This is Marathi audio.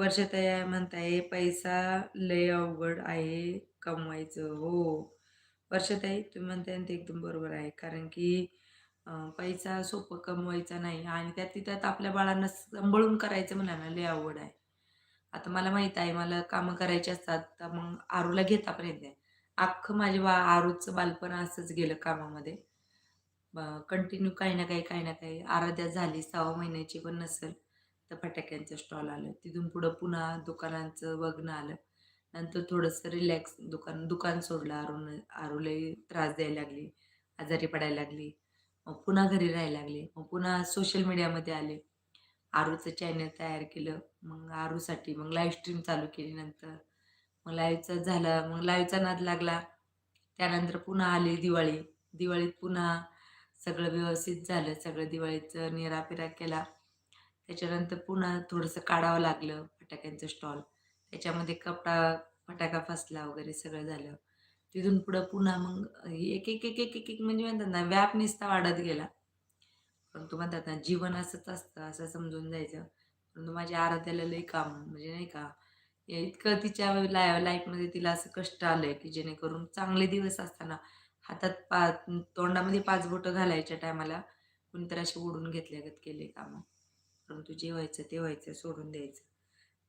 वर्षाताई आहे म्हणताय, पैसा लय अवघड आहे कमवायचं. हो. वर्षाताई तुम्ही म्हणताय ना ते एकदम बरोबर आहे. कारण की पैसा सोपं कमवायचा नाही आणि त्यातल्या त्यात आपल्या बाळांना सांभाळून करायचं म्हणा ना, लय अवघड आहे. आता मला माहीत आहे, मला कामं करायची असतात, तर मग आरूला घेता पण येत नाही. अख्खं माझे आरूचं बालपण असंच गेलं कामामध्ये. कंटिन्यू काही ना काही, काही ना काही. आराध्या झाली 6व्या महिन्याची पण नसेल, तर फटाक्यांचं स्टॉल आलं. तिथून पुढं पुन्हा दुकानांचं बघणं आलं. नंतर थोडंसं रिलॅक्स दुकान दुकान सोडलं आरूनं. आरूलाही त्रास द्यायला लागली, आजारी पडायला लागली. मग पुन्हा घरी राहायला लागले. मग पुन्हा सोशल मीडियामध्ये आले. आरूचं चॅनल तयार केलं. मग आरूसाठी मग लाईव्ह स्ट्रीम चालू केली नंतर. मग लाईव्हचं झालं, मग लाईव्हचा नाद लागला. त्यानंतर पुन्हा आली दिवाळी. दिवाळीत पुन्हा सगळं व्यवस्थित झालं. सगळं दिवाळीचं निरापिरा केला. त्याच्यानंतर पुन्हा थोडंसं काढावं लागलं फटाक्यांचं स्टॉल. त्याच्यामध्ये फटाका फसला वगैरे सगळं झालं. तिथून पुढं पुन्हा मग एक, एक, एक, एक, एक, एक म्हणजे म्हणतात ना व्याप नुसता वाढत गेला. परंतु म्हणतात ना जीवन असंच असतं असं समजून जायचं. परंतु माझ्या आराध्याला लई काम म्हणजे नाही का, इतकं तिच्या लाईफमध्ये तिला असं कष्ट आलंय, की जेणेकरून चांगले दिवस असताना हातात तोंडामध्ये 5 बोटं घालायच्या टायमाला कुणीतरी असे ओढून घेतल्यागत केले कामं. परंतु जे व्हायचं ते व्हायचं, सोडून द्यायचं.